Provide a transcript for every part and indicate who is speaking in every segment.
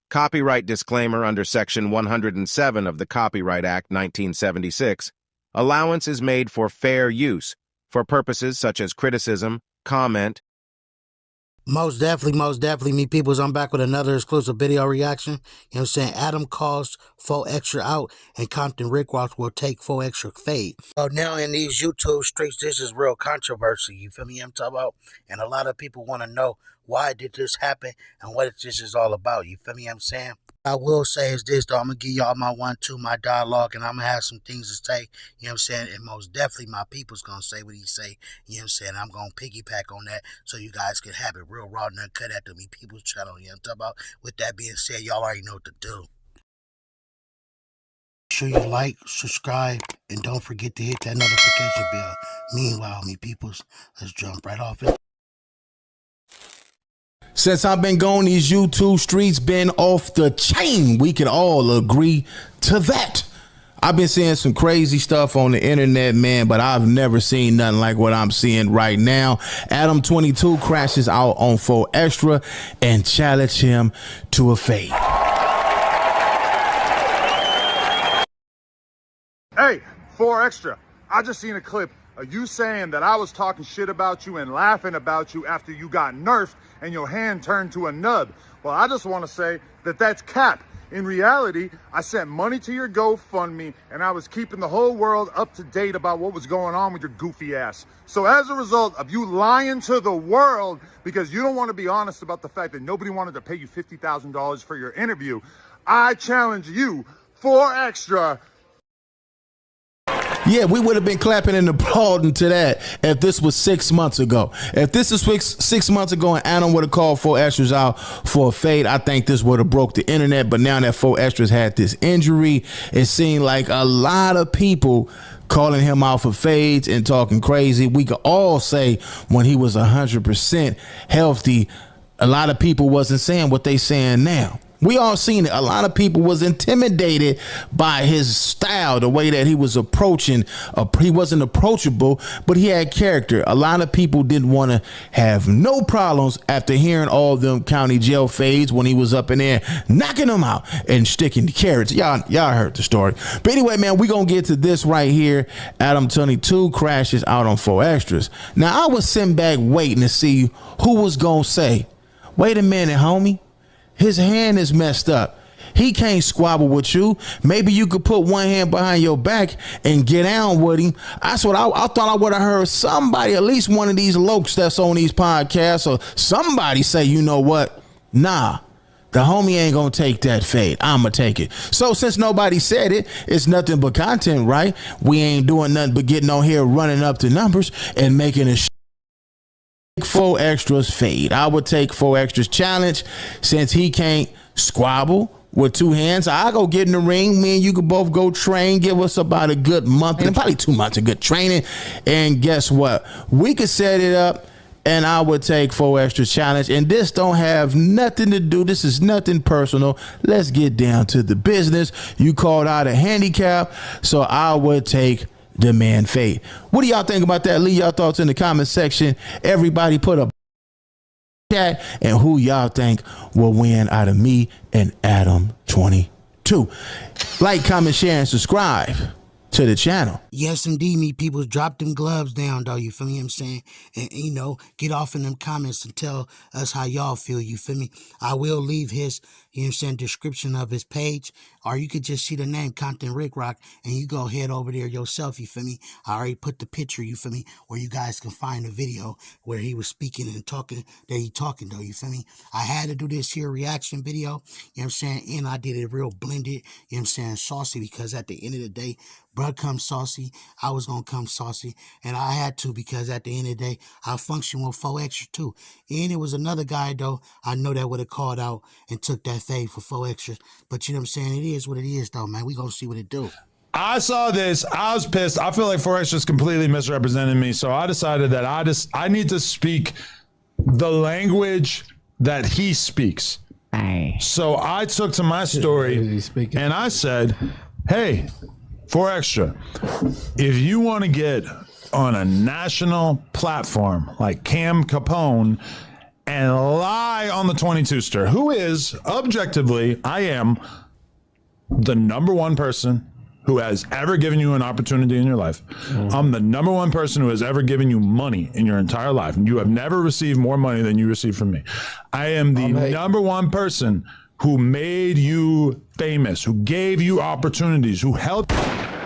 Speaker 1: Copyright disclaimer under Section 107 of the Copyright Act 1976. Allowance is made for fair use, for purposes such as criticism, comment.
Speaker 2: Most definitely, me peoples. I'm back with another exclusive video reaction. You know what I'm saying? Adam calls 4 Extra out, and Compton Ricc Roc will take 4 Extra fade. So now in these YouTube streets, this is real controversy. You feel me? I'm talking about, and a lot of people want to know why did this happen and what this is all about. You feel me? I'm saying. I will say is this though, I'm gonna give y'all my 1-2, my dialogue, and I'm gonna have some things to say, you know what I'm saying, and most definitely my people's gonna say what he say, you know what I'm saying. I'm gonna piggyback on that so you guys can have it real raw and uncut at the Me People's channel, you know what I'm talking about. With that being said, y'all already know what to do. Make sure you like, subscribe, and don't forget to hit that notification bell. Meanwhile, Me Peoples, let's jump right off it.
Speaker 3: Since I've been going, these YouTube streets been off the chain. We can all agree to that. I've been seeing some crazy stuff on the internet, man, but I've never seen nothing like what I'm seeing right now. Adam22 crashes out on 4 Extra and challenge him to a fade.
Speaker 4: Hey, 4 Extra, I just seen a clip of you saying that I was talking shit about you and laughing about you after you got nerfed and your hand turned to a nub. Well, I just want to say that that's cap. In reality, I sent money to your GoFundMe and I was keeping the whole world up to date about what was going on with your goofy ass. So as a result of you lying to the world because you don't want to be honest about the fact that nobody wanted to pay you $50,000 for your interview, I challenge you, 4 Extra.
Speaker 3: Yeah, we would have been clapping and applauding to that if this was 6 months ago. If this is 6 months ago and Adam would have called 4 Extras out for a fade, I think this would have broke the internet. But now that 4 Extras had this injury, it seemed like a lot of people calling him out for fades and talking crazy. We could all say when he was 100% healthy, a lot of people wasn't saying what they saying now. We all seen it. A lot of people was intimidated by his style, the way that he was approaching. He wasn't approachable, but he had character. A lot of people didn't want to have no problems after hearing all them county jail fades when he was up in there knocking them out and sticking the carrots. Y'all heard the story. But anyway, man, we gonna get to this right here. Adam22 crashes out on 4 Extras. Now, I was sitting back waiting to see who was gonna say, wait a minute, homie. His hand is messed up. He can't squabble with you. Maybe you could put one hand behind your back and get down with him. That's what I thought I would have heard somebody, at least one of these lokes that's on these podcasts, or somebody say, you know what? Nah, the homie ain't gonna take that fade. I'ma take it. So since nobody said it, it's nothing but content, right? We ain't doing nothing but getting on here, running up the numbers and making a 4 Extras fade. I would take 4 Extras challenge since he can't squabble with 2 hands. I go get in the ring. Me and you could both go train. Give us about a good month and probably 2 months of good training. And guess what? We could set it up and I would take 4 Extras challenge. And this don't have nothing to do. This is nothing personal. Let's get down to the business. You called out a handicap, so I would take the man fade. What do y'all think about that? Leave y'all thoughts in the comment section. Everybody put a chat and who y'all think will win out of me and Adam22. Like, comment, share, and subscribe to the channel.
Speaker 2: Yes, indeed, Me People. Drop them gloves down, though, you feel me what I'm saying? And, you know, get off in them comments and tell us how y'all feel, you feel me? I will leave his, you know what I'm saying, description of his page, or you could just see the name Compton Ricc Roc, and you go head over there yourself, you feel me? I already put the picture, you feel me, where you guys can find the video where he was speaking and talking, though, you feel me? I had to do this here reaction video, you know what I'm saying, and I did it real blended, you know what I'm saying, saucy, because at the end of the day, bruh come saucy, I was gonna come saucy, and I had to, because at the end of the day, I function with 4 Extra too. And it was another guy, though, I know that would have called out and took that fade for 4 Extra. But you know what I'm saying? It is what it is, though, man. We gonna see what it do.
Speaker 5: I saw this. I was pissed. I feel like 4 Extra's completely misrepresented me. So I decided that I need to speak the language that he speaks. So I took to my story and I said, hey, 4 Extra, if you want to get on a national platform like Cam Capone and lie on the 22ster, who is objectively, I am the number one person who has ever given you an opportunity in your life. I'm the number one person who has ever given you money in your entire life. You have never received more money than you received from me. I am the number one person who made you famous, who gave you opportunities, who helped.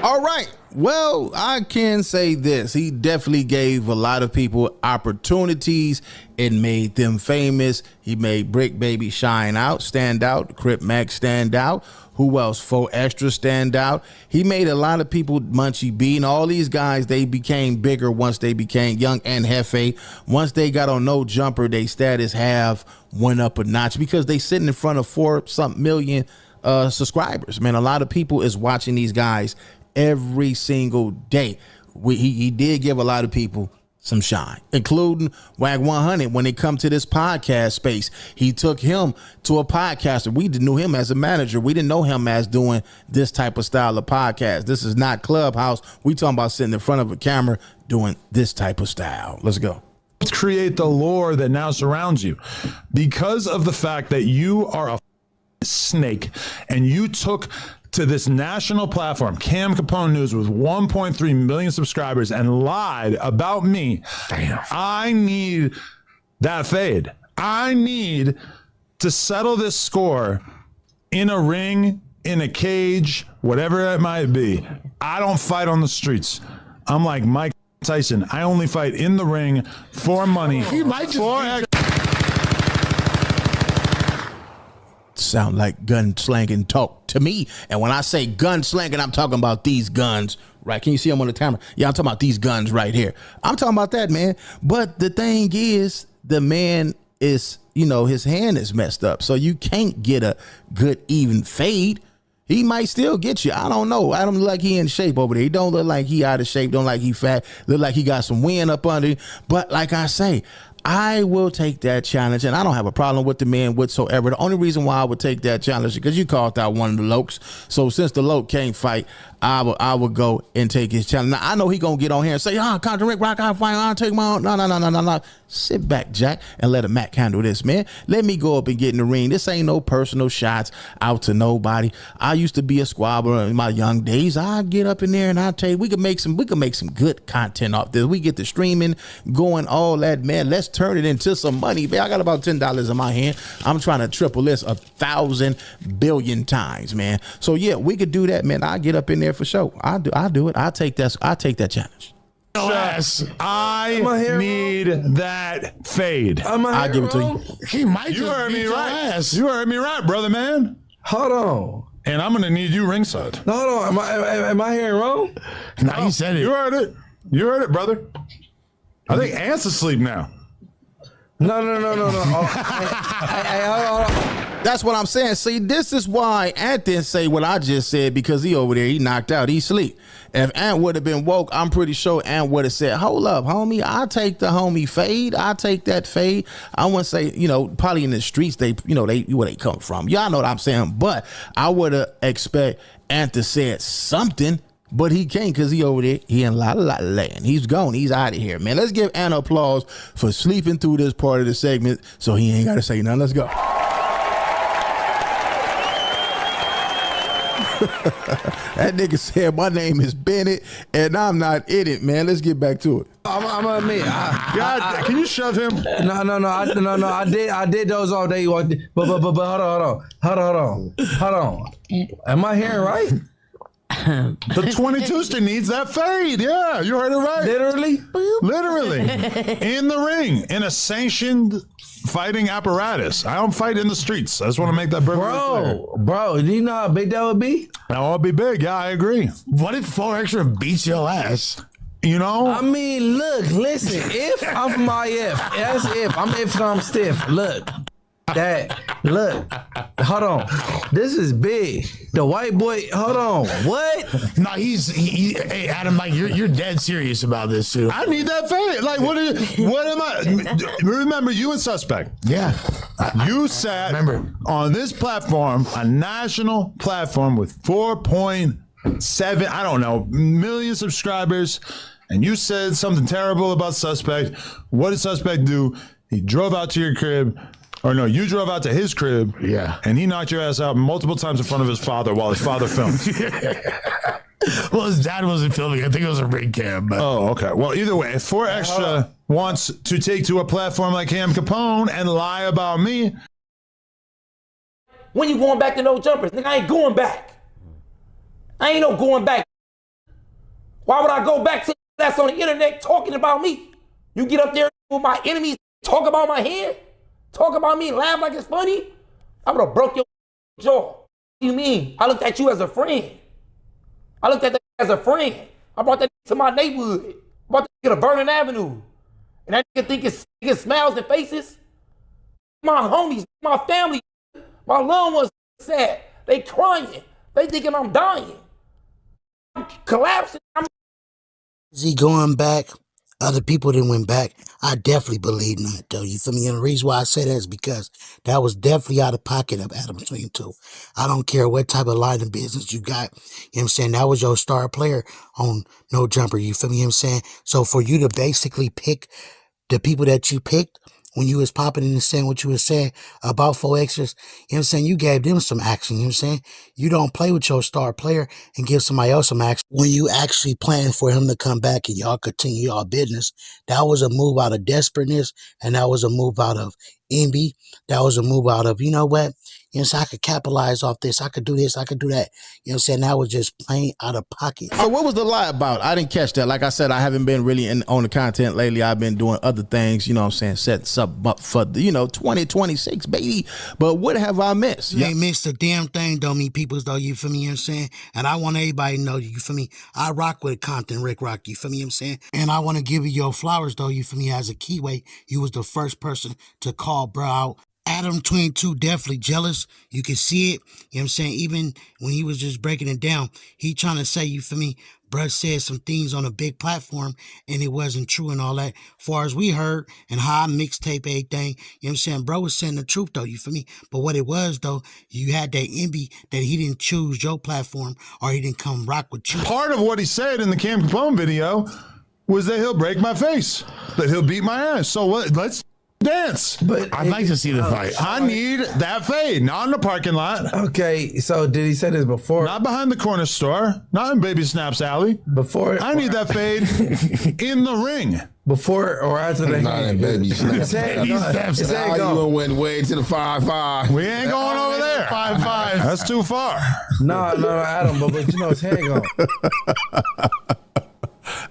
Speaker 3: All right. Well, I can say this. He definitely gave a lot of people opportunities and made them famous. He made Brick Baby shine out, stand out. Crip Mac stand out. Who else? 4 Extra stand out. He made a lot of people, Munchie B, and all these guys, they became bigger once they became Young and Hefe. Once they got on No Jumper, they status have went up a notch because they sitting in front of 4-something million subscribers. Man, a lot of people is watching these guys every single day. He did give a lot of people some shine, including WAG 100. When it come to this podcast space, he took him to a podcaster. We knew him as a manager. We didn't know him as doing this type of style of podcast. This is not Clubhouse. We talking about sitting in front of a camera doing this type of style. Let's go.
Speaker 5: Let's create the lore that now surrounds you because of the fact that you are a snake and you took to this national platform, Cam Capone News, with 1.3 million subscribers and lied about me. Damn. I need that fade. I need to settle this score in a ring, in a cage, whatever it might be. I don't fight on the streets. I'm like Mike Tyson. I only fight in the ring for money.
Speaker 2: He might just
Speaker 3: sound like gun slanging talk to me. And when I say gun slanging, I'm talking about these guns, right? Can you see them on the camera? Yeah, I'm talking about these guns right here. I'm talking about that, man. But the thing is, the man is, you know, his hand is messed up. So you can't get a good even fade. He might still get you. I don't know. I don't look like he in shape over there. He don't look like he out of shape. Don't look like he fat. Look like he got some wind up under him. But like I say, I will take that challenge, and I don't have a problem with the man whatsoever. The only reason why I would take that challenge is because you called out one of the lokes. So since the loke can't fight, I would go and take his challenge. Now, I know he going to get on here and say, Compton Ricc Roc, I'll fight, I'll take my own. No. Sit back, Jack, and let a Mac handle this, man. Let me go up and get in the ring. This ain't no personal shots out to nobody. I used to be a squabbler in my young days. I get up in there and I tell you, we can make some good content off this. We get the streaming going, all that, man. Let's turn it into some money, man. I got about $10 in my hand. I'm trying to triple this 1,000 billion times, man. So yeah, we could do that, man. I get up in there for sure. I do it. I take that challenge.
Speaker 5: Yes, I need that fade.
Speaker 3: I'll give it to you.
Speaker 2: He might.
Speaker 5: You heard me right. You heard me right, brother, man.
Speaker 6: Hold on.
Speaker 5: And I'm gonna need you ringside.
Speaker 6: No, hold on. Am I hearing wrong?
Speaker 2: No, you said it.
Speaker 5: You heard it. You heard it, brother. I think Ant's asleep now.
Speaker 6: No. Oh, hey, hold on.
Speaker 3: That's what I'm saying. See, this is why Ant didn't say what I just said, because he over there, he knocked out, he sleep. If Ant would have been woke, I'm pretty sure Ant would have said, hold up, homie, I take the homie fade. I take that fade. I wouldn't say, probably in the streets, they where they come from. Y'all know what I'm saying. But I would have expect Ant to say something. But he can't, because he over there, he in la land. He's gone. He's out of here, man. Let's give Ant applause for sleeping through this part of the segment so he ain't got to say nothing. Let's go. That nigga said my name is Bennett and I'm not in it, man. Let's get back to it.
Speaker 6: I'm gonna admit,
Speaker 5: God, can you shove him?
Speaker 6: No. I did those all day. But hold on. Am I hearing right?
Speaker 5: The 22ster needs that fade. Yeah, you heard it right. Literally. In the ring, in a sanctioned fighting apparatus. I don't fight in the streets. I just want to make that
Speaker 6: Bro, do you know how big that would be?
Speaker 5: That would be big. Yeah, I agree.
Speaker 2: What if 4 Extra beats your ass?
Speaker 6: I mean, look, listen. If I'm from IF, that's if. I'm if I'm stiff. Look. Hold on. This is big. The white boy, hold on. What?
Speaker 2: No, hey, Adam, like you're dead serious about this too.
Speaker 5: I need that fade. Like, what am I? Remember, you and Suspect.
Speaker 2: Yeah.
Speaker 5: You sat on this platform, a national platform with 4.7, I don't know, million subscribers, and you said something terrible about Suspect. What did Suspect do? He drove out to your crib. Or no, you drove out to his crib.
Speaker 3: Yeah.
Speaker 5: And he knocked your ass out multiple times in front of his father while his father filmed.
Speaker 3: Well, his dad wasn't filming. I think it was a ring cam. But.
Speaker 5: Oh, okay. Well, either way, if 4 Extra wants to take to a platform like Cam Capone and lie about me.
Speaker 7: When you going back to no jumpers? Nigga, I ain't going back. I ain't no going back. Why would I go back to that's on the internet talking about me? You get up there with my enemies, talk about my head, talk about me, laugh like it's funny. I would have broke your jaw. What do you mean? I looked at you as a friend. I looked at that as a friend. I brought that to my neighborhood. I brought that to Vernon Avenue. And that nigga think it's smiles and faces. My homies, my family, my loved ones sad. They crying. They thinking I'm dying. I'm collapsing.
Speaker 2: Is he going back? Other people didn't went back. I definitely believe not, though. You feel me? And the reason why I say that is because that was definitely out of pocket of Adam22. I don't care what type of line of business you got. You know what I'm saying? That was your star player on No Jumper. You feel me? You know what I'm saying? So for you to basically pick the people that you picked when you was popping in and saying what you was saying about 4 Extras, you know what I'm saying? You gave them some action, you know what I'm saying? You don't play with your star player and give somebody else some action. When you actually plan for him to come back and y'all continue y'all business, that was a move out of desperateness, and that was a move out of envy. That was a move out of, you know what? You know, so I could capitalize off this. I could do this. I could do that. You know what I'm saying? That was just plain out of pocket.
Speaker 3: So what was the lie about? I didn't catch that. Like I said, I haven't been really on the content lately. I've been doing other things, you know what I'm saying, setting something up for, 2026, baby. But what have I missed?
Speaker 2: You ain't missed a damn thing, though, me peoples, though, you feel me, you know what I'm saying? And I want everybody to know, you feel me, I rock with Compton Ricc Roc, you feel me, you know what I'm saying? And I want to give you your flowers, though, you feel me, as a keyway. You was the first person to call bro out. Adam22 definitely jealous. You can see it. You know what I'm saying? Even when he was just breaking it down, he trying to say, you feel me, bruh said some things on a big platform and it wasn't true and all that. Far as we heard and how I mixtape everything, you know what I'm saying? Bro was saying the truth though, you feel me? But what it was though, you had that envy that he didn't choose your platform or he didn't come rock with you.
Speaker 5: Part of what he said in the Cam Capone video was that he'll break my face, that he'll beat my ass. So what? Let's dance.
Speaker 3: But I'd like to see the fight.
Speaker 5: I need that fade, not in the parking lot.
Speaker 6: Okay, so did he say this before?
Speaker 5: Not behind the corner store, not in Baby Snap's alley.
Speaker 6: Before
Speaker 5: I need that fade in the ring.
Speaker 6: Before or after the
Speaker 8: Not in Baby Snaps.
Speaker 6: Now
Speaker 8: you went way to the 5-5.
Speaker 5: We ain't going over there. 5-5. That's too far.
Speaker 6: No, Adam, but you know his hand gone.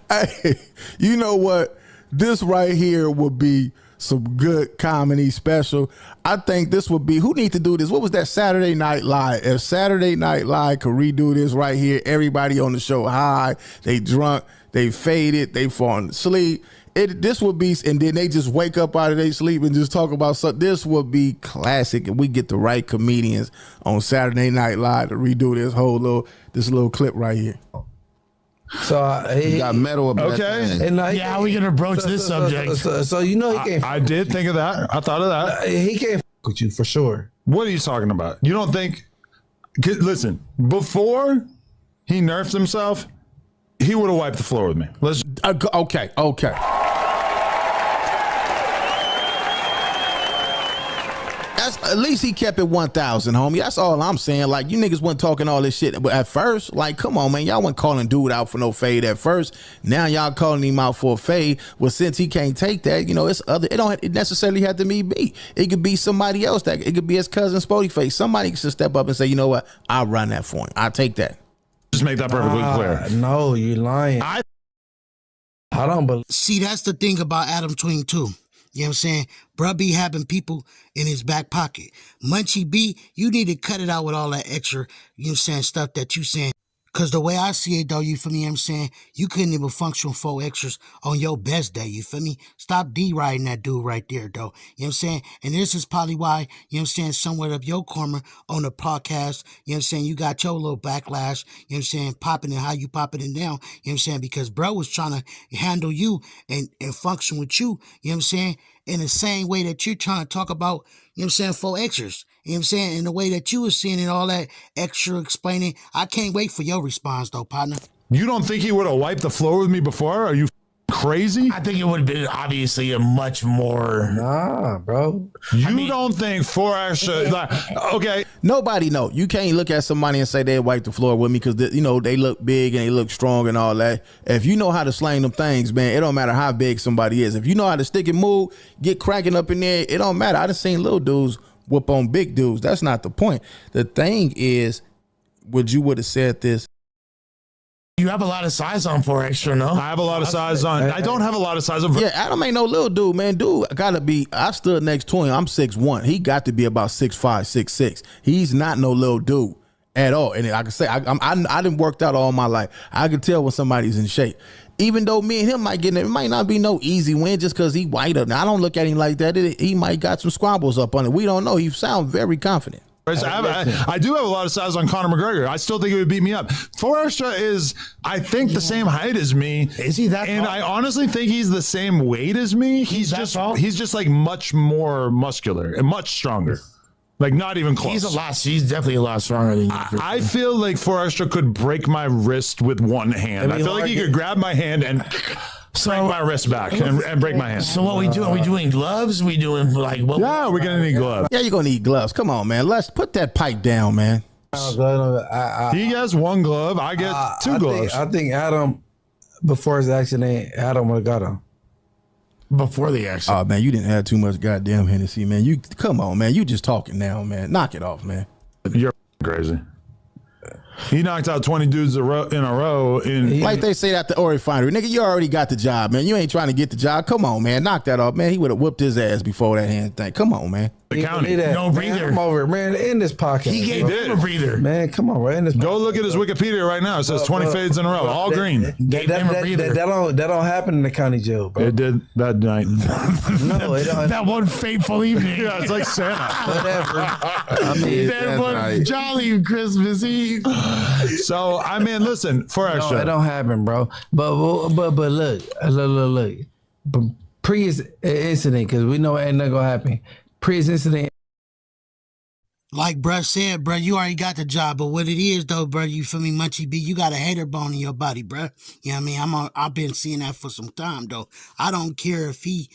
Speaker 3: Hey, you know what? This right here would be some good comedy special. I think this would be, who need to do this? What was that Saturday Night Live? If Saturday Night Live could redo this right here, everybody on the show high, they drunk, they faded, they falling asleep. This would be, and then they just wake up out of their sleep and just talk about something. This would be classic, and we get the right comedians on Saturday Night Live to redo this little clip right here.
Speaker 6: So
Speaker 8: He got metal about
Speaker 5: Okay.
Speaker 8: that.
Speaker 6: and
Speaker 3: Yeah, how we gonna broach this subject?
Speaker 6: So you know he can't.
Speaker 5: I did think of that. I thought of that.
Speaker 6: He can't with you for sure.
Speaker 5: What are you talking about? You don't think? Listen, before he nerfed himself, he would have wiped the floor with me. Let's.
Speaker 3: Okay. At least he kept it 1,000, homie. That's all I'm saying. Like, you niggas wasn't talking all this shit. But at first, like, come on, man. Y'all wasn't calling dude out for no fade at first. Now y'all calling him out for a fade. Well, since he can't take that, it's other. It don't necessarily have to be me. It could be somebody else. It could be his cousin Spody Face. Somebody should step up and say, you know what? I'll run that for him. I'll take that.
Speaker 5: Just make that perfectly clear.
Speaker 6: No, you're lying. I don't believe.
Speaker 2: See, that's the thing about Adam22. You know what I'm saying? Bruh be having people in his back pocket. Munchie B, you need to cut it out with all that extra, you know what I'm saying, stuff that you saying. Because the way I see it, though, you feel me, you know what I'm saying? You couldn't even function 4 extras on your best day, you feel me? Stop D-riding that dude right there, though. You know what I'm saying? And this is probably why, you know what I'm saying, somewhere up your corner on the podcast, you know what I'm saying, you got your little backlash, you know what I'm saying, popping and how you popping it down, you know what I'm saying, because bro was trying to handle you and function with you, you know what I'm saying, in the same way that you're trying to talk about, you know what I'm saying, 4 extras. You know what I'm saying? In the way that you were seeing and all that extra explaining. I can't wait for your response, though, partner.
Speaker 5: You don't think he would have wiped the floor with me before? Are you crazy?
Speaker 9: I think it would have been obviously a much more.
Speaker 6: Nah, bro.
Speaker 5: You don't think 4 extra? Like, okay.
Speaker 3: Nobody know. You can't look at somebody and say they wipe the floor with me because you know they look big and they look strong and all that. If you know how to slang them things, man, it don't matter how big somebody is. If you know how to stick and move, get cracking up in there, it don't matter. I done seen little dudes whoop on big dudes. That's not the point. The thing is, would you would have said this?
Speaker 9: You have a lot of size on 4 extra, no?
Speaker 5: I have a lot of size on. I don't have a lot of size on.
Speaker 3: Yeah, Adam ain't no little dude, man. Dude gotta be. I stood next to him. I'm 6'1". He got to be about 6'5", 6'6". He's not no little dude at all. And I can say I done worked out all my life. I can tell when somebody's in shape. Even though me and him might get it might not be no easy win just because he whiter. Now I don't look at him like that. He might got some squabbles up on it. We don't know. He sounds very confident.
Speaker 5: I do have a lot of size on Conor McGregor. I still think it would beat me up. 4 extra is, I think, the same height as me.
Speaker 9: Is he that
Speaker 5: And
Speaker 9: tall?
Speaker 5: I honestly think he's the same weight as me. He's just like much more muscular and much stronger. Like not even close.
Speaker 9: He's definitely a lot stronger than you.
Speaker 5: I feel like 4 extra could break my wrist with one hand. I feel like he could grab my hand and break my wrist back and break my hand.
Speaker 9: So what we do? Are we doing gloves? We doing like what?
Speaker 5: Yeah, we're gonna need gloves.
Speaker 3: Yeah, you're gonna need gloves. Come on, man. Let's put that pipe down, man.
Speaker 5: He has 1 glove. I get 2 gloves.
Speaker 6: I think Adam, before his accident, Adam would have got him.
Speaker 9: Before the accident.
Speaker 3: Oh man, you didn't have too much goddamn Hennessy, man. You come on, man. You just talking now, man. Knock it off, man.
Speaker 5: You're crazy. He knocked out 20 dudes in a row.
Speaker 3: Like they say at the Ori Refinery. Nigga, you already got the job, man. You ain't trying to get the job. Come on, man. Knock that off, man. He would have whooped his ass before that hand thing. Come on, man.
Speaker 5: The county.
Speaker 9: No breather.
Speaker 6: Come over, man. In this pocket.
Speaker 9: He gave him a breather.
Speaker 6: Man, come on, right in this.
Speaker 5: Go look at his Wikipedia right now. It says 20 fades in a row, all green.
Speaker 9: Gave him a breather.
Speaker 6: That don't happen in the county jail, bro.
Speaker 5: It did that night.
Speaker 6: No, it don't.
Speaker 9: That one fateful evening.
Speaker 5: Yeah, it's like Santa.
Speaker 6: Whatever. I mean,
Speaker 9: That one jolly Christmas Eve.
Speaker 5: So I mean, listen, 4 extra.
Speaker 6: no, it don't happen, bro. But look. But pre-incident, because we know it ain't nothing gonna happen. Pre-incident.
Speaker 2: Like bruh said, bruh, you already got the job. But what it is, though, bruh, you feel me, Munchie B, you got a hater bone in your body, bruh. You know what I mean? I've been seeing that for some time, though. I don't care if he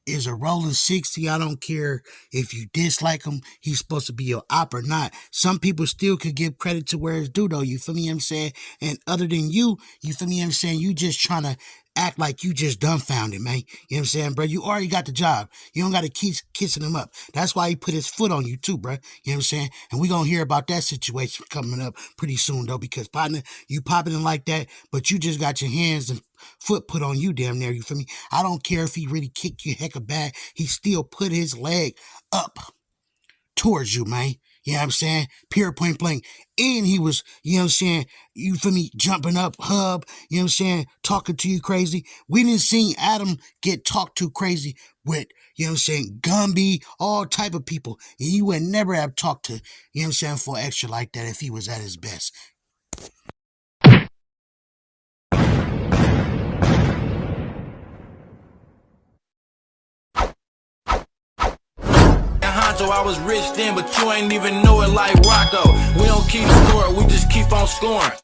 Speaker 2: is a rolling 60. I don't care if you dislike him. He's supposed to be your op or not. Some people still could give credit to where it's due, though. You feel me what I'm saying? And other than you feel me what I'm saying? You just trying to act like you just dumbfounded, man. You know what I'm saying, bro? You already got the job. You don't got to keep kissing him up. That's why he put his foot on you, too, bro. You know what I'm saying? And we going to hear about that situation coming up pretty soon, though, because, partner, you popping it like that, but you just got your hands and foot put on you damn near, you feel me? I don't care if he really kicked you heck of bad. He still put his leg up towards you, man. You know what I'm saying? Pure point blank. And he was, you know what I'm saying, you feel me, jumping up, hub, you know what I'm saying, talking to you crazy. We didn't see Adam get talked to crazy with, you know what I'm saying, Gumby, all type of people. And you would never have talked to, you know what I'm saying, 4 extra like that if he was at his best.
Speaker 10: So I was rich then, but you ain't even know it like Rocco. We don't keep score, we just keep on scoring.